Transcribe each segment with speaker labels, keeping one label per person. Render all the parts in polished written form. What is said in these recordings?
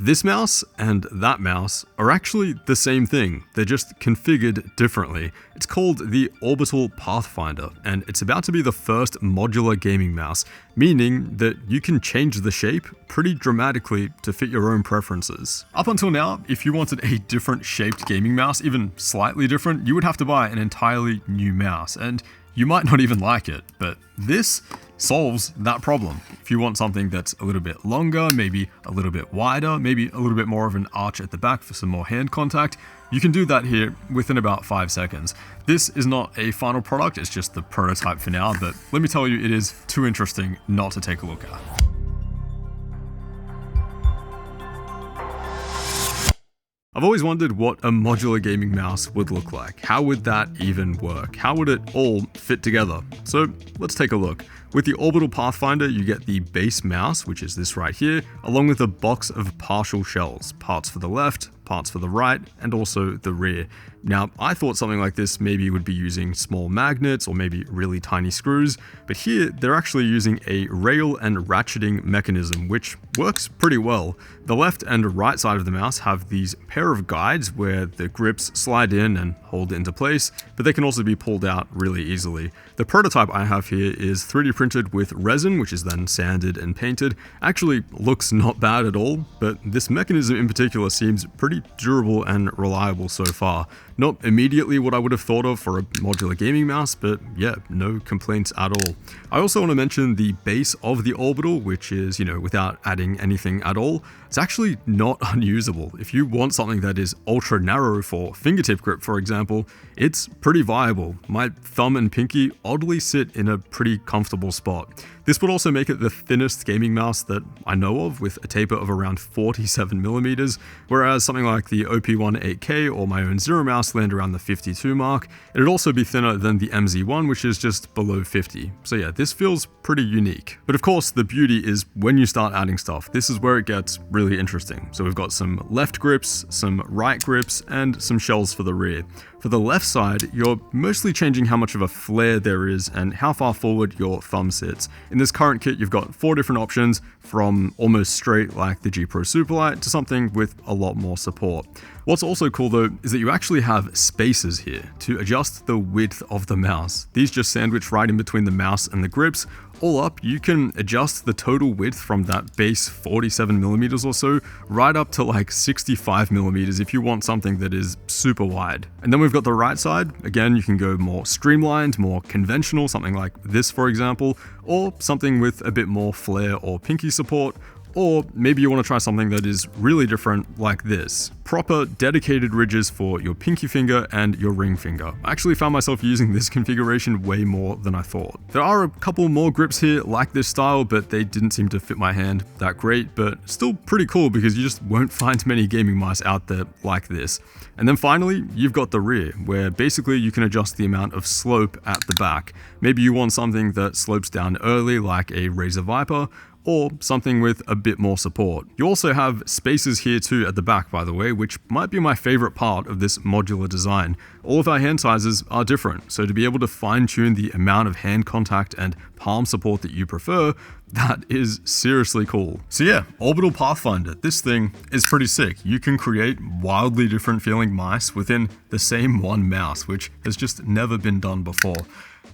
Speaker 1: This mouse and that mouse are actually the same thing, they're just configured differently. It's called the Orbital Pathfinder, and it's about to be the first modular gaming mouse, meaning that you can change the shape pretty dramatically to fit your own preferences. Up until now, if you wanted a different shaped gaming mouse, even slightly different, you would have to buy an entirely new mouse, and you might not even like it, but this solves that problem. If you want something that's a little bit longer, maybe a little bit wider, maybe a little bit more of an arch at the back for some more hand contact, you can do that here within about 5 seconds. This is not a final product, it's just the prototype for now, but let me tell you, it is too interesting not to take a look at. I've always wondered what a modular gaming mouse would look like. How would that even work? How would it all fit together? So let's take a look. With the Orbital Pathfinder, you get the base mouse, which is this right here, along with a box of partial shells, parts for the left, parts for the right, and also the rear. Now, I thought something like this maybe would be using small magnets or maybe really tiny screws, but here they're actually using a rail and ratcheting mechanism, which works pretty well. The left and right side of the mouse have these pair of guides where the grips slide in and hold into place, but they can also be pulled out really easily. The prototype I have here is 3D printed with resin, which is then sanded and painted. Actually looks not bad at all, but this mechanism in particular seems pretty durable and reliable so far. Not immediately what I would have thought of for a modular gaming mouse, but yeah, no complaints at all. I also want to mention the base of the Orbital, which is, without adding anything at all, it's actually not unusable. If you want something that is ultra narrow for fingertip grip, for example, it's pretty viable. My thumb and pinky oddly sit in a pretty comfortable spot. This would also make it the thinnest gaming mouse that I know of, with a taper of around 47mm, whereas something like the OP1 8K or my own Zero mouse land around the 52 mark. It'd also be thinner than the MZ1, which is just below 50. So yeah, this feels pretty unique. But of course, the beauty is when you start adding stuff. This is where it gets really interesting. So we've got some left grips, some right grips, and some shells for the rear. For the left side, you're mostly changing how much of a flare there is and how far forward your thumb sits. In this current kit, you've got 4 different options, from almost straight like the G Pro Superlight to something with a lot more support. What's also cool though is that you actually have spacers here to adjust the width of the mouse. These just sandwich right in between the mouse and the grips. All up, you can adjust the total width from that base 47mm or so right up to like 65mm if you want something that is super wide. And then we've got the right side. Again, you can go more streamlined, more conventional, something like this for example, or something with a bit more flare or pinky support. Or maybe you want to try something that is really different like this. Proper dedicated ridges for your pinky finger and your ring finger. I actually found myself using this configuration way more than I thought. There are a couple more grips here like this style, but they didn't seem to fit my hand that great, but still pretty cool because you just won't find many gaming mice out there like this. And then finally, you've got the rear, where basically you can adjust the amount of slope at the back. Maybe you want something that slopes down early like a Razer Viper, or something with a bit more support. You also have spacers here too at the back, by the way, which might be my favorite part of this modular design. All of our hand sizes are different, so to be able to fine-tune the amount of hand contact and palm support that you prefer, that is seriously cool. So yeah, Orbital Pathfinder, this thing is pretty sick. You can create wildly different feeling mice within the same one mouse, which has just never been done before.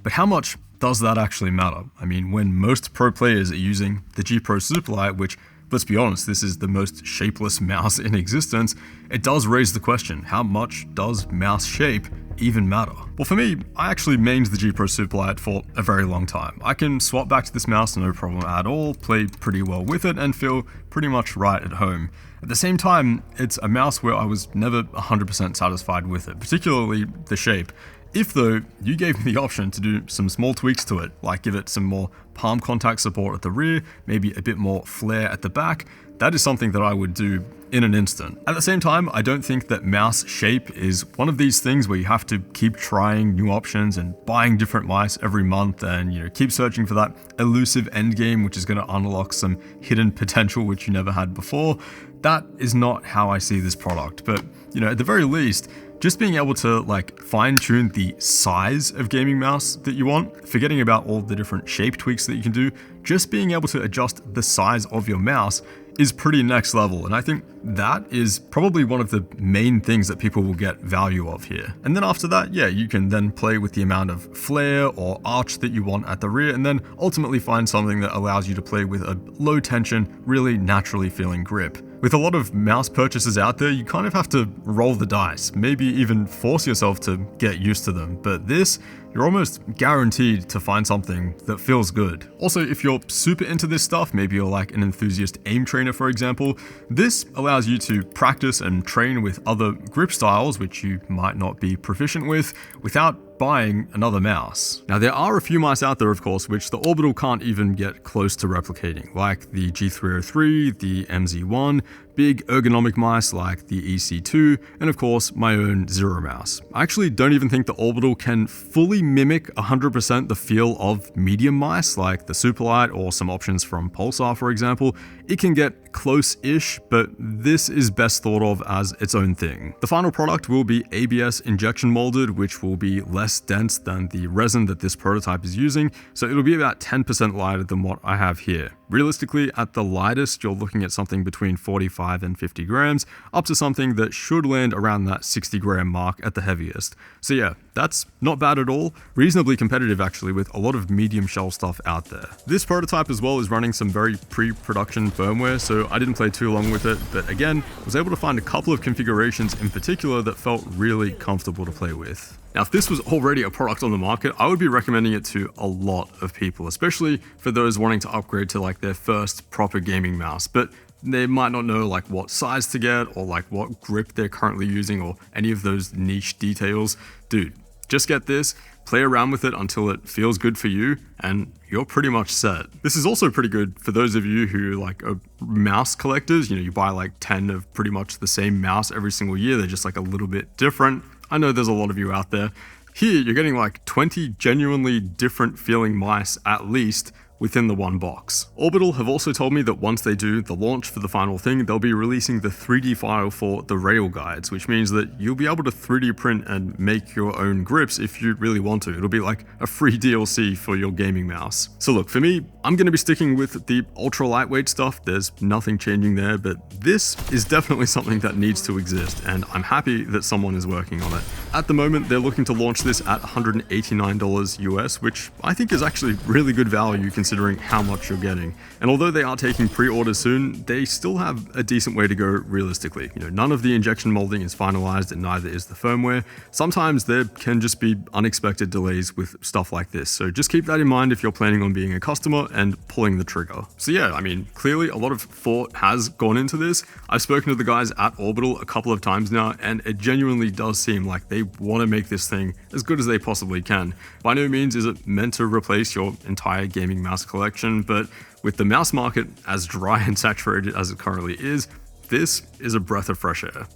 Speaker 1: But how much does that actually matter? I mean, when most pro players are using the G Pro Superlight, which, let's be honest, this is the most shapeless mouse in existence, it does raise the question, how much does mouse shape even matter? Well, for me, I actually mained the G Pro Superlight for a very long time. I can swap back to this mouse no problem at all, play pretty well with it, and feel pretty much right at home. At the same time, it's a mouse where I was never 100% satisfied with it, particularly the shape. If though, you gave me the option to do some small tweaks to it, like give it some more palm contact support at the rear, maybe a bit more flare at the back, that is something that I would do in an instant. At the same time, I don't think that mouse shape is one of these things where you have to keep trying new options and buying different mice every month and keep searching for that elusive end game which is going to unlock some hidden potential which you never had before. That is not how I see this product, but at the very least, just being able to fine tune the size of gaming mouse that you want, forgetting about all the different shape tweaks that you can do, just being able to adjust the size of your mouse is pretty next level, and I think that is probably one of the main things that people will get value of here. And then after that, yeah, you can then play with the amount of flare or arch that you want at the rear, and then ultimately find something that allows you to play with a low tension, really naturally feeling grip. With a lot of mouse purchases out there, you kind of have to roll the dice, maybe even force yourself to get used to them, but this, you're almost guaranteed to find something that feels good. Also, if you're super into this stuff, maybe you're like an enthusiast aim trainer for example, this allows you to practice and train with other grip styles which you might not be proficient with without buying another mouse. Now there are a few mice out there of course which the Orbital can't even get close to replicating, like the G303, the MZ1, big ergonomic mice like the EC2, and of course my own Zero mouse. I actually don't even think the Orbital can fully mimic 100% the feel of medium mice like the Superlight or some options from Pulsar for example. It can get close-ish, but this is best thought of as its own thing. The final product will be ABS injection molded, which will be less dense than the resin that this prototype is using, so it'll be about 10% lighter than what I have here. Realistically, at the lightest, you're looking at something between 45 and 50 grams, up to something that should land around that 60 gram mark at the heaviest. So yeah, that's not bad at all. Reasonably competitive actually with a lot of medium shell stuff out there. This prototype as well is running some very pre-production firmware, so I didn't play too long with it, but again, was able to find a couple of configurations in particular that felt really comfortable to play with. Now, if this was already a product on the market, I would be recommending it to a lot of people, especially for those wanting to upgrade to like their first proper gaming mouse, but they might not know like what size to get or like what grip they're currently using or any of those niche details. Dude, just get this, play around with it until it feels good for you, and you're pretty much set. This is also pretty good for those of you who like are mouse collectors. You know, you buy like 10 of pretty much the same mouse every single year. They're just like a little bit different. I know there's a lot of you out there. Here, you're getting like 20 genuinely different feeling mice at least within the one box. Orbital have also told me that once they do the launch for the final thing, they'll be releasing the 3D file for the rail guides, which means that you'll be able to 3D print and make your own grips if you really want to. It'll be like a free DLC for your gaming mouse. So look, for me, I'm gonna be sticking with the ultra lightweight stuff. There's nothing changing there, but this is definitely something that needs to exist, and I'm happy that someone is working on it. At the moment, they're looking to launch this at $189 US, which I think is actually really good value considering how much you're getting. And although they are taking pre-orders soon, they still have a decent way to go realistically. You know, none of the injection molding is finalized and neither is the firmware. Sometimes there can just be unexpected delays with stuff like this. So just keep that in mind if you're planning on being a customer and pulling the trigger. So yeah, I mean, clearly a lot of thought has gone into this. I've spoken to the guys at Orbital a couple of times now, and it genuinely does seem like they want to make this thing as good as they possibly can. By no means is it meant to replace your entire gaming mouse collection, but with the mouse market as dry and saturated as it currently is, this is a breath of fresh air.